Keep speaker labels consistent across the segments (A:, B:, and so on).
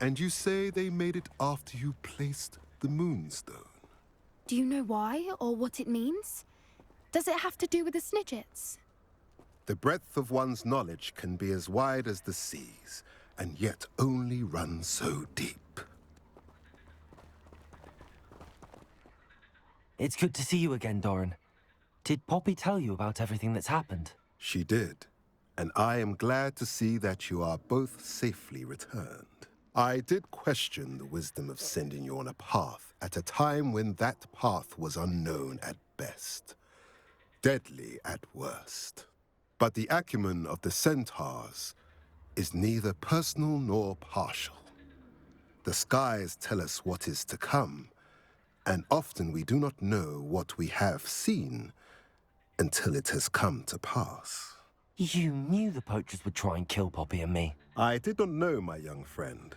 A: And you say they made it after you placed the moonstone?
B: Do you know why or what it means? Does it have to do with the Snidgets?
A: The breadth of one's knowledge can be as wide as the seas, and yet only run so deep.
C: It's good to see you again, Doran. Did Poppy tell you about everything that's happened?
A: She did, and I am glad to see that you are both safely returned. I did question the wisdom of sending you on a path at a time when that path was unknown at best, deadly at worst. But the acumen of the centaurs is neither personal nor partial. The skies tell us what is to come, and often we do not know what we have seen until it has come to pass.
C: You knew the poachers would try and kill Poppy and me.
A: I did not know, my young friend,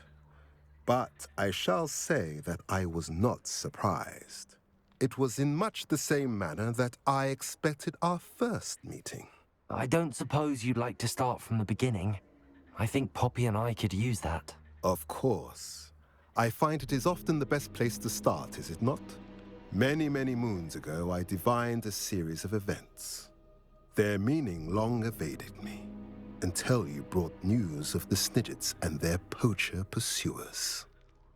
A: but I shall say that I was not surprised. It was in much the same manner that I expected our first meeting.
C: I don't suppose you'd like to start from the beginning. I think Poppy and I could use that.
A: Of course. I find it is often the best place to start, is it not? Many, many moons ago, I divined a series of events. Their meaning long evaded me, until you brought news of the Snidgets and their poacher pursuers.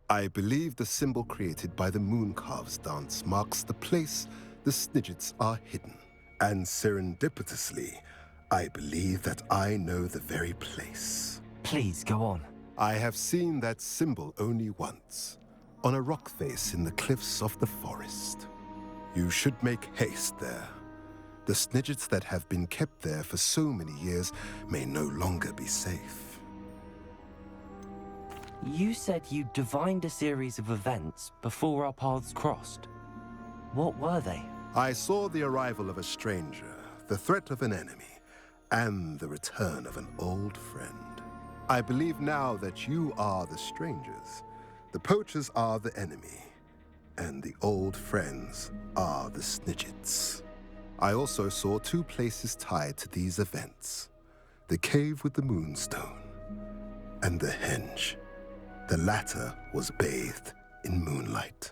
A: I believe the symbol created by the Mooncalves dance marks the place the Snidgets are hidden. And serendipitously, I believe that I know the very place.
C: Please, go on.
A: I have seen that symbol only once, on a rock face in the cliffs of the forest. You should make haste there. The Snidgets that have been kept there for so many years may no longer be safe.
C: You said you divined a series of events before our paths crossed. What were they?
A: I saw the arrival of a stranger, the threat of an enemy, and the return of an old friend. I believe now that you are the strangers, the poachers are the enemy, and the old friends are the Snidgets. I also saw two places tied to these events: the cave with the moonstone and the henge. The latter was bathed in moonlight.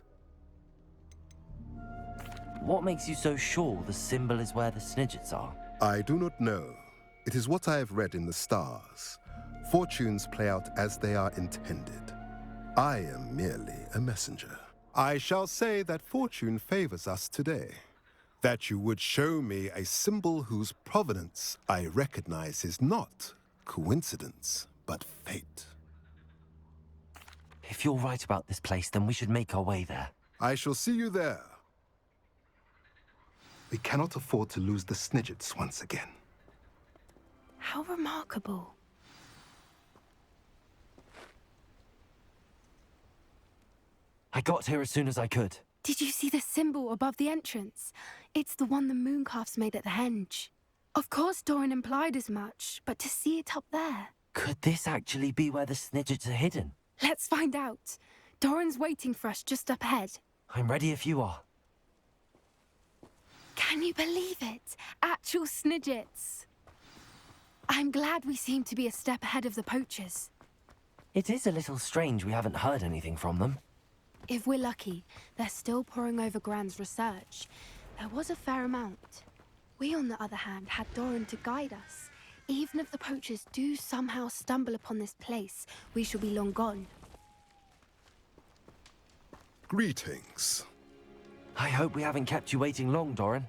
C: What makes you so sure the symbol is where the Snidgets are?
A: I do not know. It is what I have read in the stars. Fortunes play out as they are intended. I am merely a messenger. I shall say that fortune favors us today. That you would show me a symbol whose provenance I recognize is not coincidence, but fate.
C: If you're right about this place, then we should make our way there.
A: I shall see you there. We cannot afford to lose the Snidgets once again.
B: How remarkable.
C: I got here as soon as I could.
B: Did you see the symbol above the entrance? It's the one the Mooncalves made at the henge. Of course Doran implied as much, but to see it up there...
C: Could this actually be where the Snidgets are hidden?
B: Let's find out. Doran's waiting for us just up ahead.
C: I'm ready if you are.
B: Can you believe it? Actual Snidgets. I'm glad we seem to be a step ahead of the poachers.
C: It is a little strange we haven't heard anything from them.
B: If we're lucky, they're still poring over Gran's research. There was a fair amount. We, on the other hand, had Doran to guide us. Even if the poachers do somehow stumble upon this place, we shall be long gone.
A: Greetings.
C: I hope we haven't kept you waiting long, Doran.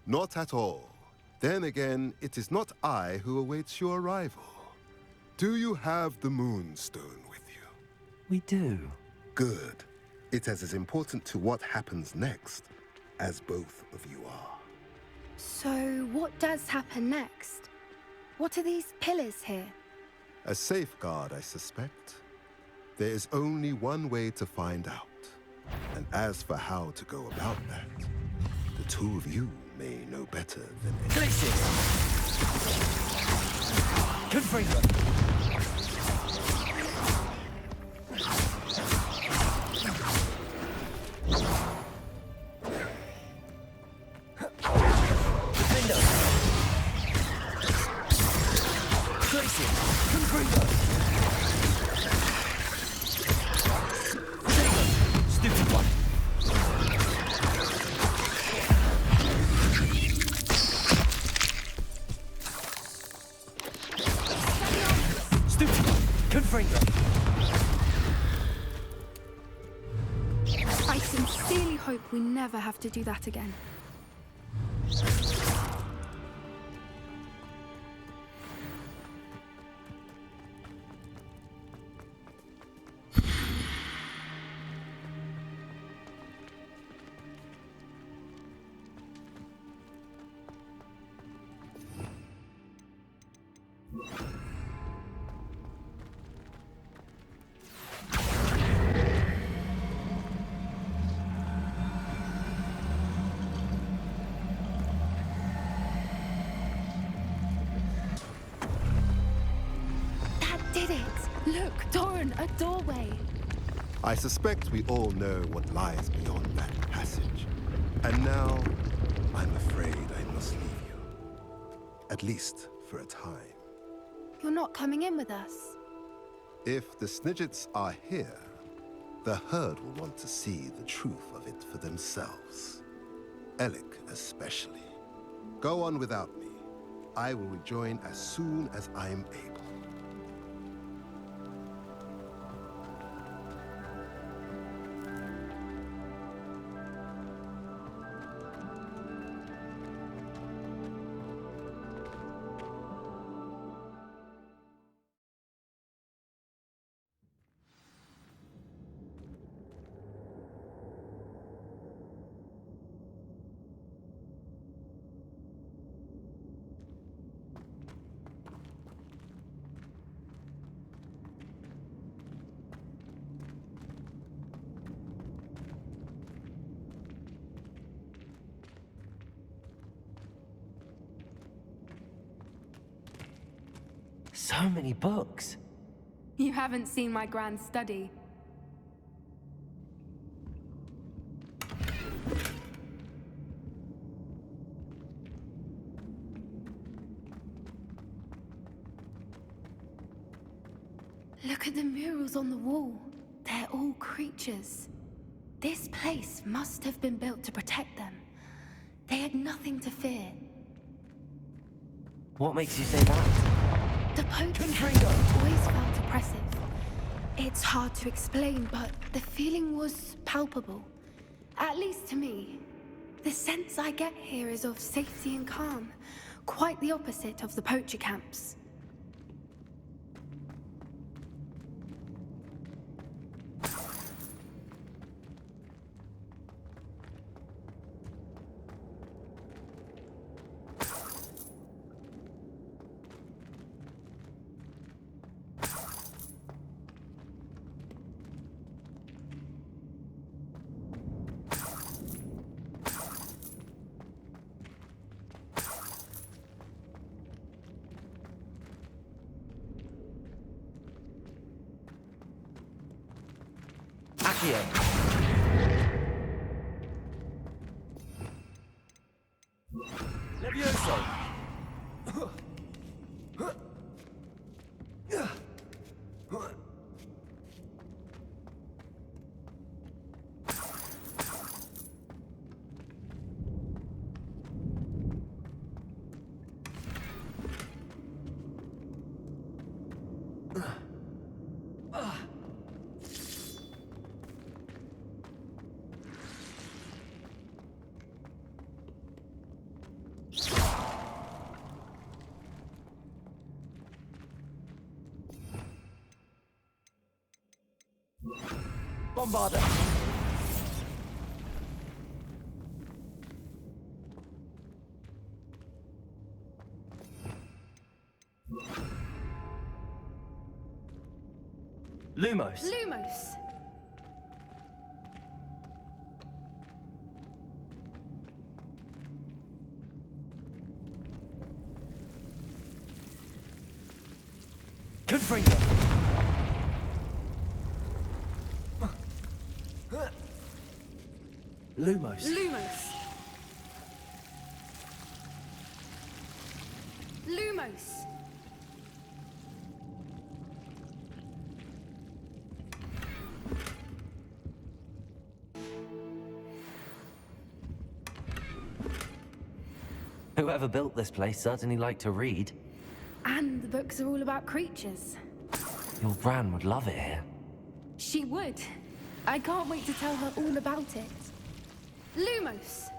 A: Not at all. Then again, it is not I who awaits your arrival. Do you have the moonstone with you?
C: We do.
A: Good. It is as important to what happens next as both of you are.
B: So, what does happen next? What are these pillars here?
A: A safeguard, I suspect. There is only one way to find out. And as for how to go about that, the two of you may know better than anyone.
C: Places! Confringo!
B: sincerely hope we never have to do that again. Did it! Look, Doran, a doorway!
A: I suspect we all know what lies beyond that passage. And now, I'm afraid I must leave you. At least for a time.
B: You're not coming in with us.
A: If the Snidgets are here, the herd will want to see the truth of it for themselves. Alec especially. Go on without me. I will rejoin as soon as I am able.
C: So many books.
B: You haven't seen my grand study. Look at the murals on the wall. They're all creatures. This place must have been built to protect them. They had nothing to fear.
C: What makes you say that?
B: The poaching always felt oppressive. It's hard to explain, but the feeling was palpable. At least to me. The sense I get here is of safety and calm. Quite the opposite of the poacher camps.
C: Levioso! Bombarder! Lumos!
B: Lumos!
C: Confringo! Lumos!
B: Lumos! Lumos!
C: Whoever built this place certainly liked to read.
B: And the books are all about creatures.
C: Your Gran would love it here.
B: She would. I can't wait to tell her all about it. Lumos!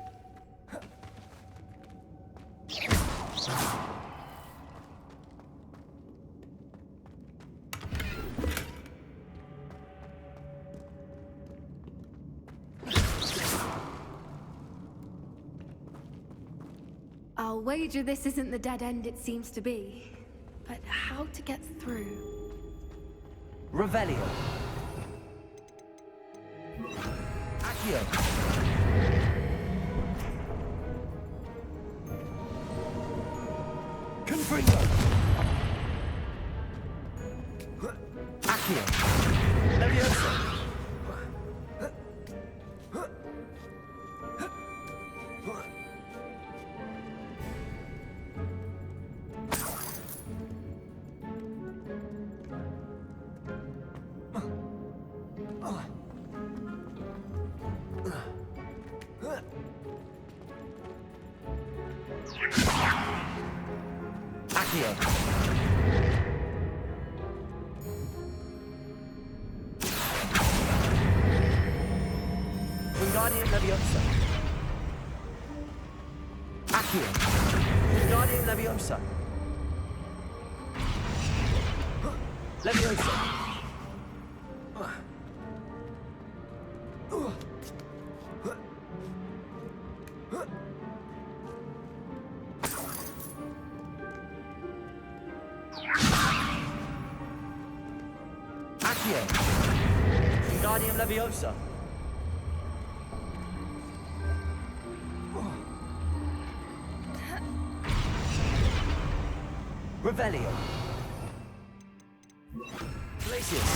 B: I'll wager this isn't the dead end it seems to be. But how to get through?
C: Revelio. Accio. Confringo. Accio. Leviosa. Wingardium Leviosa. Accio. Wingardium Leviosa. Leviosa. Accio. Wingardium Leviosa. Revelio. Glacius.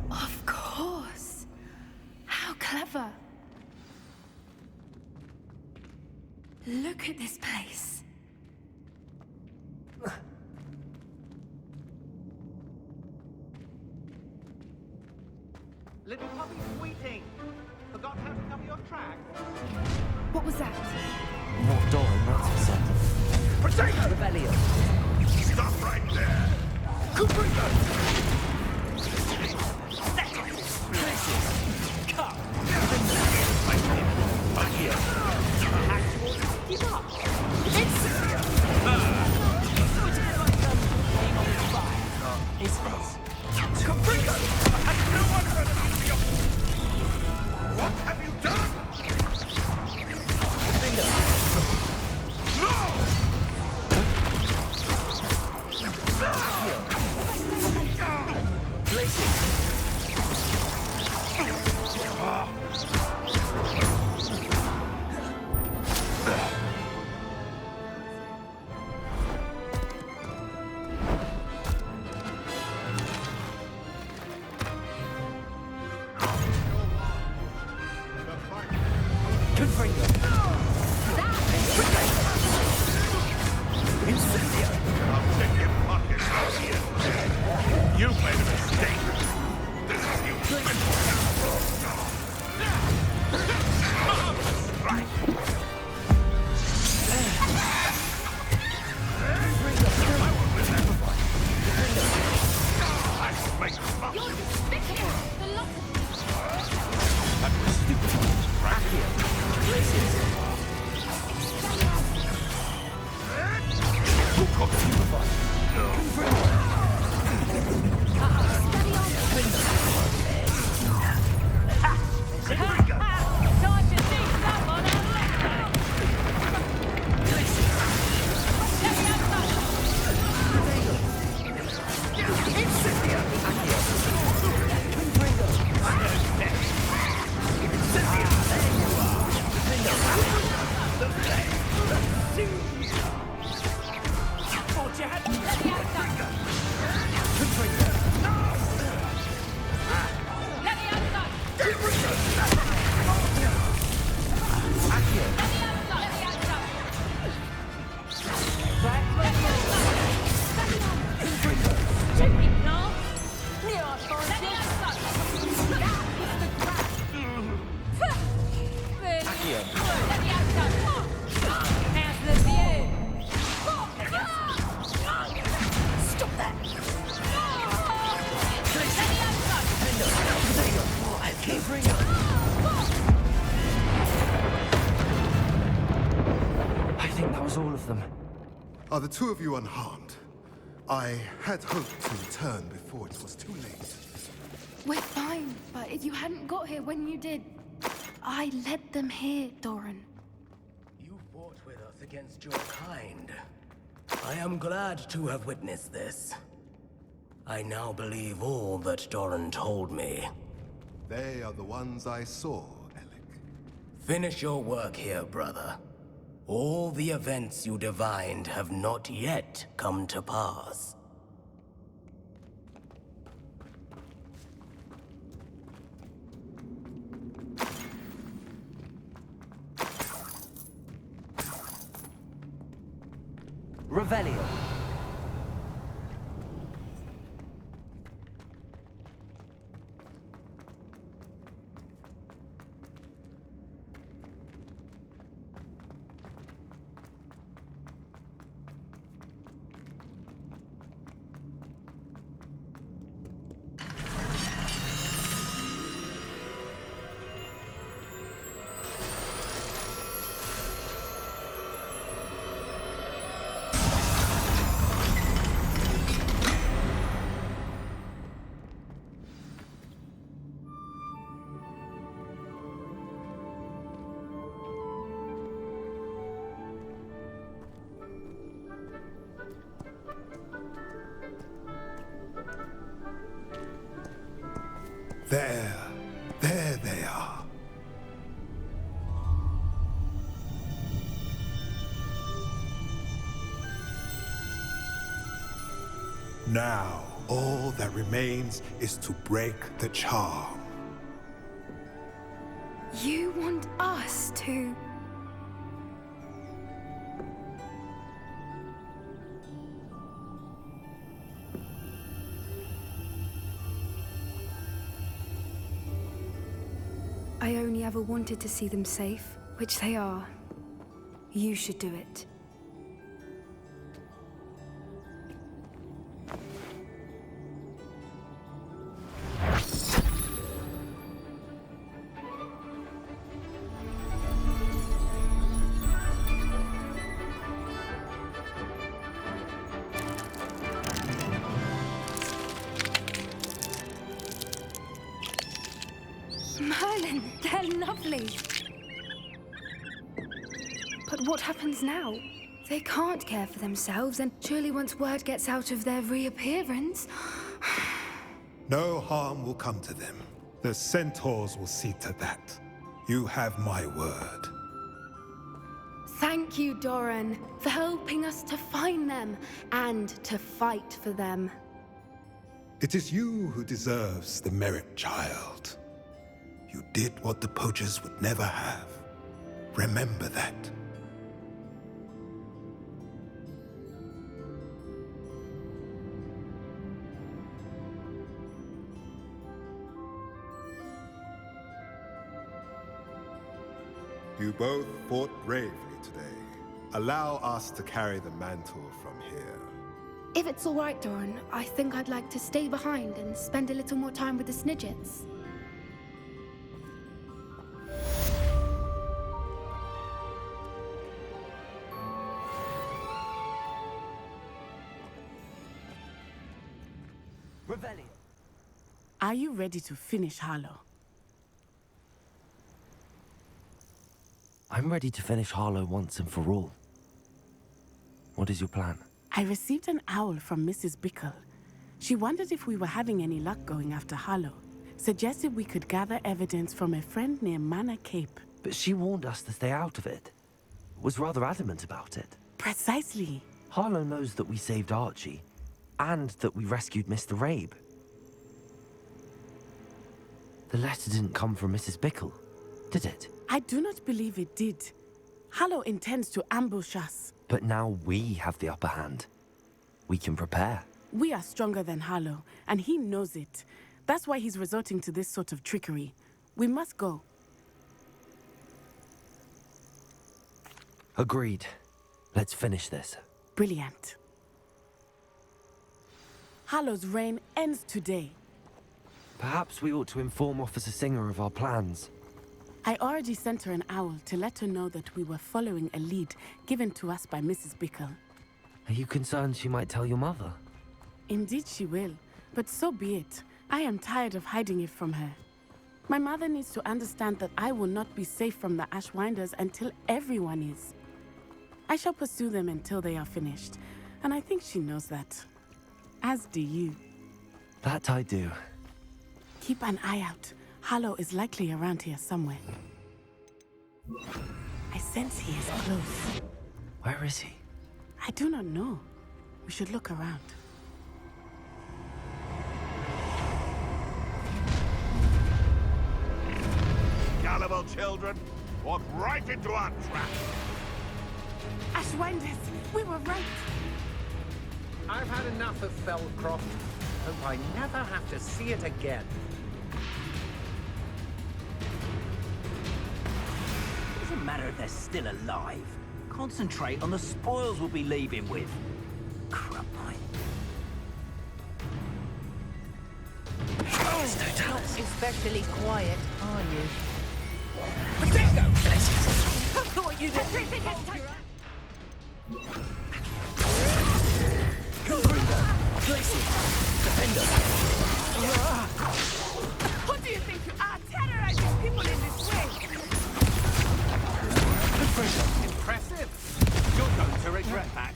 B: Of course! How clever! Look at this place.
D: Little puppy squeaking. Forgot how to cover your track.
B: What was that?
C: What Doran must have said.
D: Potato!
C: Revelio.
A: Stop right there!
D: Confringo!
C: Glacius.
D: Cut!
C: Accio.
D: Actual give up!
C: Incendio.
D: Switch it like playing on his fire.
C: His face.
D: Confringo!
A: Has no one heard of you? What have you done?
C: Finger.
A: No!
C: Glacius. Confringo. Incendio.
A: I'll check your pockets out here. You've made a mistake. This is you. Right. I will remember. I should make a fuss.
B: You're despicable! The lot of
A: That was stupid. Right.
C: Accio. Glacius.
A: Who called you?
B: steady on!
C: I think that was all of them.
A: Are the two of you unharmed? I had hoped to return before it was too late.
B: We're fine, but if you hadn't got here when you did, I led them here, Doran.
E: You fought with us against your kind. I am glad to have witnessed this. I now believe all that Doran told me.
A: They are the ones I saw, Alec.
E: Finish your work here, brother. All the events you divined have not yet come to pass.
C: Revelio.
A: There they are. Now, all that remains is to break the charm.
B: You want us to... I only ever wanted to see them safe, which they are. You should do it. Merlin, they're lovely. But what happens now? They can't care for themselves, and surely once word gets out of their reappearance...
A: No harm will come to them. The centaurs will see to that. You have my word.
B: Thank you, Doran, for helping us to find them and to fight for them.
A: It is you who deserves the merit, child. You did what the poachers would never have. Remember that. You both fought bravely today. Allow us to carry the mantle from here.
B: If it's all right, Doran, I think I'd like to stay behind and spend a little more time with the Snidgets.
C: Revelio.
F: Are you ready to finish Harlow?
C: I'm ready to finish Harlow once and for all. What is your plan?
F: I received an owl from Mrs. Bickle. She wondered if we were having any luck going after Harlow. Suggested we could gather evidence from a friend near Manor Cape.
C: But she warned us to stay out of it. Was rather adamant about it.
F: Precisely.
C: Harlow knows that we saved Archie, and that we rescued Mr. Rabe. The letter didn't come from Mrs. Bickle, did it?
F: I do not believe it did. Harlow intends to ambush us.
C: But now we have the upper hand. We can prepare.
F: We are stronger than Harlow, and he knows it. That's why he's resorting to this sort of trickery. We must go.
C: Agreed. Let's finish this.
F: Brilliant. Harlow's reign ends today.
C: Perhaps we ought to inform Officer Singer of our plans.
F: I already sent her an owl to let her know that we were following a lead given to us by Mrs. Bickle.
C: Are you concerned she might tell your mother?
F: Indeed she will, but so be it. I am tired of hiding it from her. My mother needs to understand that I will not be safe from the Ashwinders until everyone is. I shall pursue them until they are finished, and I think she knows that. As do you.
C: That I do.
F: Keep an eye out. Harlow is likely around here somewhere. I sense he is close.
C: Where is he?
F: I do not know. We should look around.
G: Gullible children, walk right into our trap.
F: Ashwinders, we were right.
H: I've had enough of Feldcroft. Hope I never have to see it again.
D: Doesn't matter if they're still alive. Concentrate on the spoils we'll be leaving with. Crap pie.
I: Not especially quiet, are you?
D: Potato!
I: I thought you'd
F: What do you think you are, terrorizing people in this way?
H: Impressive. You're going to regret that.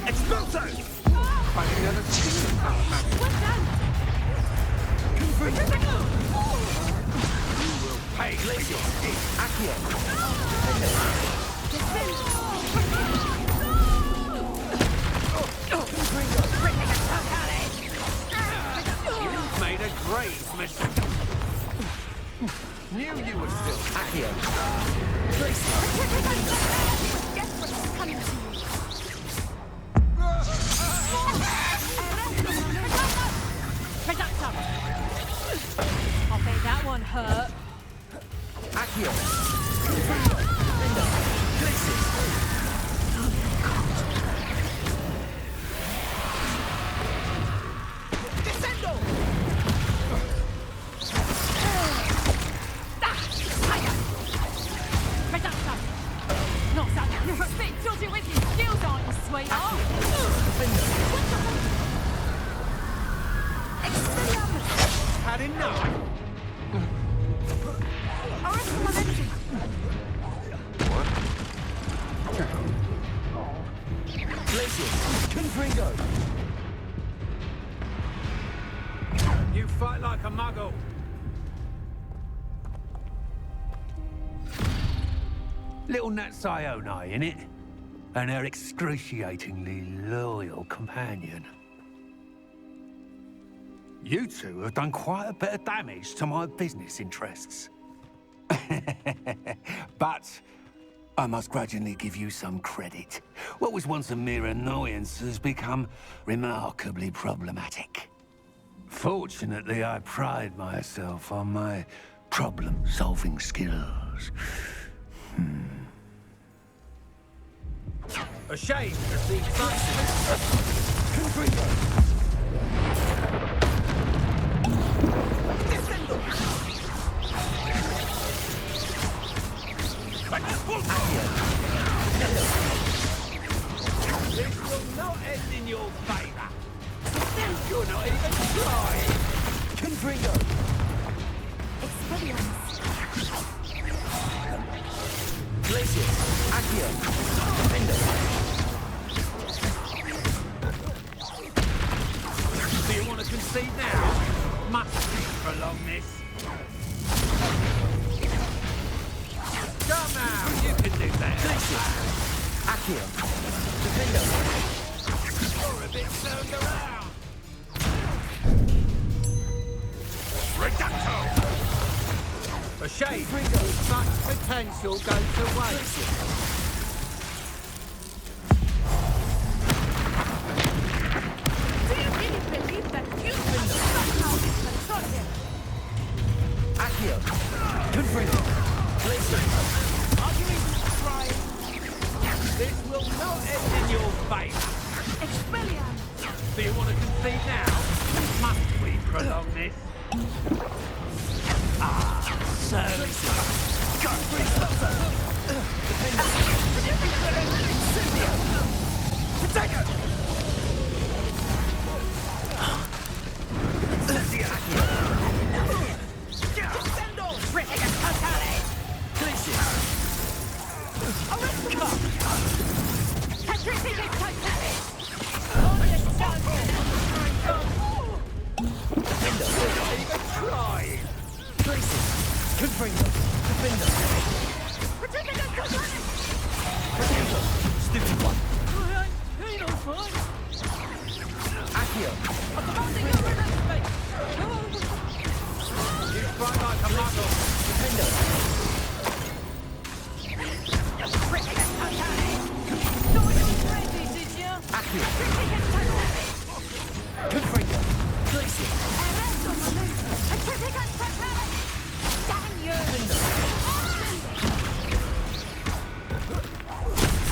G: Expulso!
H: Finding another team.
F: What's done?
H: Hey, listen. Accio. You've made a great mistake. Knew you were still Accio.
F: Guess what's coming to you?
I: I think that one hurt.
H: Accio. Had enough. You fight like a muggle. Little Nat Sione, innit? And her excruciatingly loyal companion. You two have done quite a bit of damage to my business interests. But I must grudgingly give you some credit. What was once a mere annoyance has become remarkably problematic. Fortunately, I pride myself on my problem-solving skills. A shame to see This will not end in your favor. You're not even trying. Confringo. Glacier. Accio. Defender. Do you want to concede now? Must prolong this. Come out, you can do that. Glacier. Accio. Defender. You're a bit turned around. Reducto! A shame. Such potential goes to waste.
F: Do you really believe that you can somehow control him?
H: Accio. Confringo. Glacier.
D: Arguing
H: favour. Expelliarmus! Do you want to concede now? Must we prolong this?
C: Stupid one.
H: You fight like a muggle.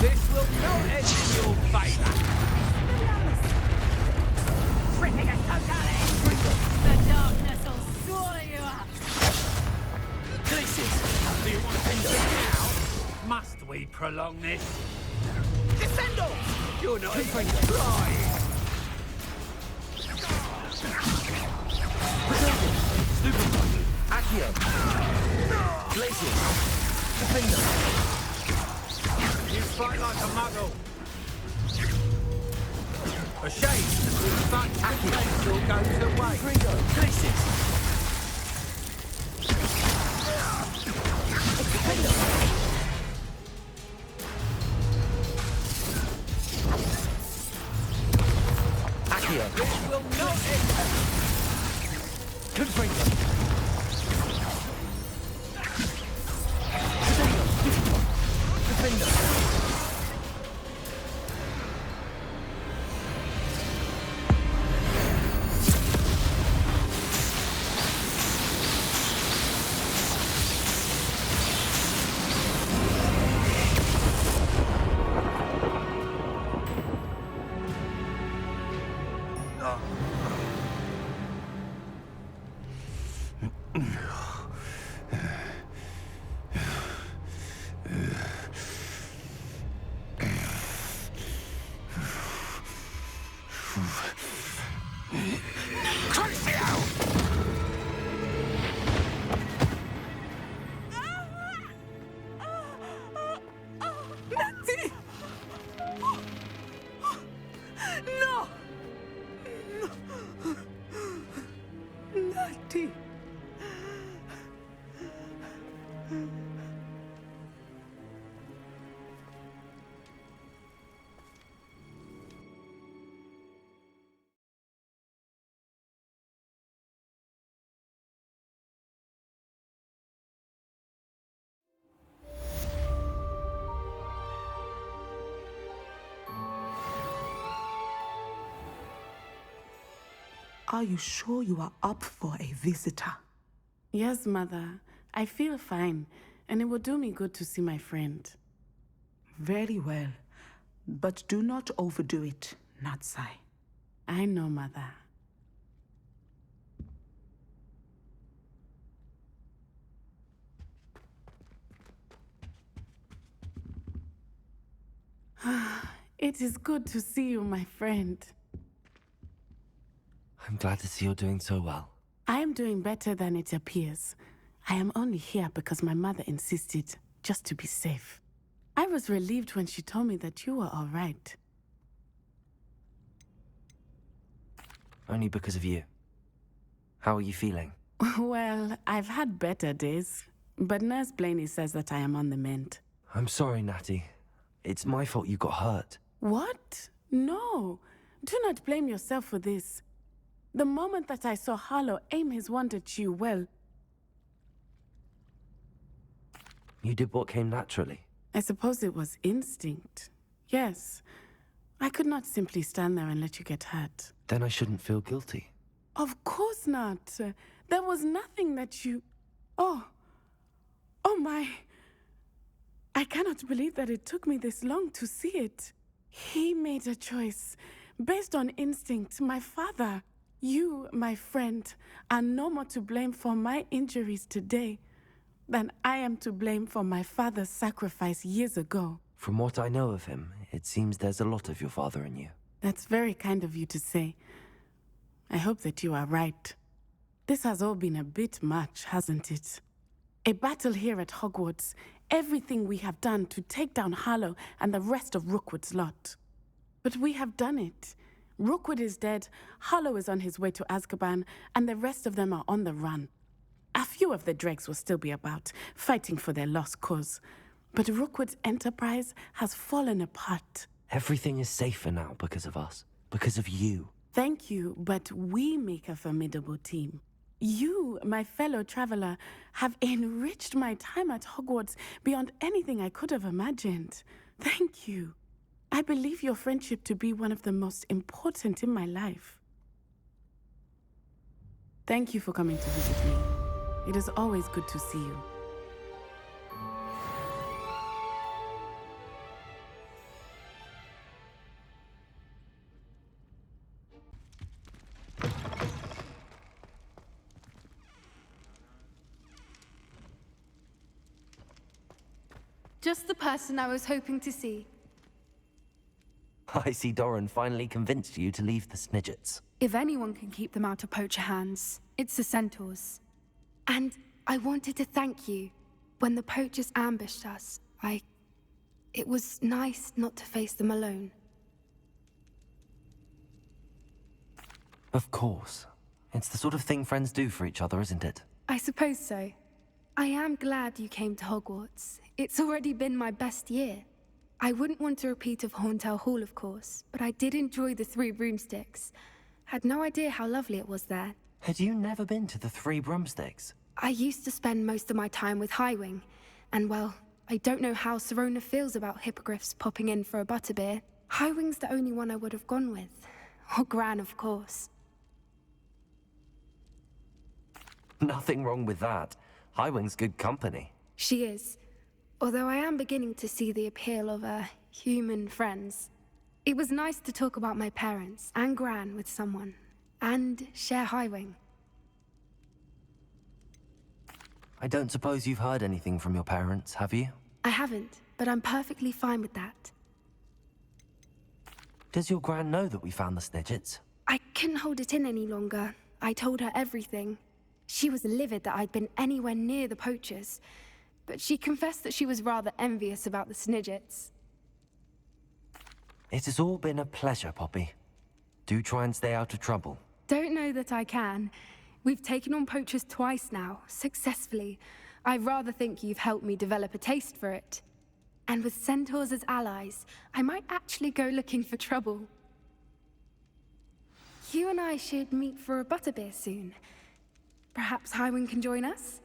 H: This will not end in your favour.
I: The darkness will swallow you up.
H: Do you want to concede now? Must we prolong this? Descendo! You're not even trying.
C: Stupid one. Accio. Glacius. Defender.
H: You fight like a muggle. A shame. But potential goes away.
C: Gringo. Glacius. Accio.
H: This will not end.
C: Confringo. Defender.
F: Natty! No! Natty!
J: Are you sure you are up for a visitor?
F: Yes, Mother. I feel fine, and it will do me good to see my friend.
J: Very well. But do not overdo it, Natsai.
F: I know, Mother. It is good to see you, my friend.
C: I'm glad to see you're doing so well.
F: I am doing better than it appears. I am only here because my mother insisted, just to be safe. I was relieved when she told me that you were all right.
C: Only because of you. How are you feeling?
F: Well, I've had better days, but Nurse Blaney says that I am on the mend.
C: I'm sorry, Natty. It's my fault you got hurt.
F: What? No. Do not blame yourself for this. The moment that I saw Harlow aim his wand at you, well...
C: You did what came naturally.
F: I suppose it was instinct. Yes. I could not simply stand there and let you get hurt.
C: Then I shouldn't feel guilty.
F: Of course not. There was nothing that you... Oh. Oh my... I cannot believe that it took me this long to see it. He made a choice based on instinct, my father. You, my friend, are no more to blame for my injuries today than I am to blame for my father's sacrifice years ago.
C: From what I know of him, it seems there's a lot of your father in you.
F: That's very kind of you to say. I hope that you are right. This has all been a bit much, hasn't it? A battle here at Hogwarts, everything we have done to take down Harlow and the rest of Rookwood's lot. But we have done it. Rookwood is dead, Harlow is on his way to Azkaban, and the rest of them are on the run. A few of the dregs will still be about, fighting for their lost cause. But Rookwood's enterprise has fallen apart.
C: Everything is safer now because of us, because of you.
F: Thank you, but we make a formidable team. You, my fellow traveler, have enriched my time at Hogwarts beyond anything I could have imagined. Thank you. I believe your friendship to be one of the most important in my life. Thank you for coming to visit me. It is always good to see you.
B: Just the person I was hoping to see.
C: I see Doran finally convinced you to leave the Snidgets.
B: If anyone can keep them out of poacher hands, it's the centaurs. And I wanted to thank you. When the poachers ambushed us, it was nice not to face them alone.
C: Of course. It's the sort of thing friends do for each other, isn't it?
B: I suppose so. I am glad you came to Hogwarts. It's already been my best year. I wouldn't want a repeat of Horntail Hall, of course, but I did enjoy the Three Broomsticks. Had no idea how lovely it was there.
C: Had you never been to the Three Broomsticks?
B: I used to spend most of my time with Highwing, and well, I don't know how Serona feels about hippogriffs popping in for a butterbeer. Highwing's the only one I would have gone with. Or Gran, of course.
C: Nothing wrong with that. Highwing's good company.
B: She is. Although I am beginning to see the appeal of human friends. It was nice to talk about my parents and Gran with someone, and share Highwing.
C: I don't suppose you've heard anything from your parents, have you?
B: I haven't, but I'm perfectly fine with that.
C: Does your Gran know that we found the Snidgets?
B: I couldn't hold it in any longer. I told her everything. She was livid that I'd been anywhere near the poachers, but she confessed that she was rather envious about the Snidgets.
C: It has all been a pleasure, Poppy. Do try and stay out of trouble.
B: Don't know that I can. We've taken on poachers twice now, successfully. I rather think you've helped me develop a taste for it. And with centaurs as allies, I might actually go looking for trouble. You and I should meet for a butterbeer soon. Perhaps Highwing can join us?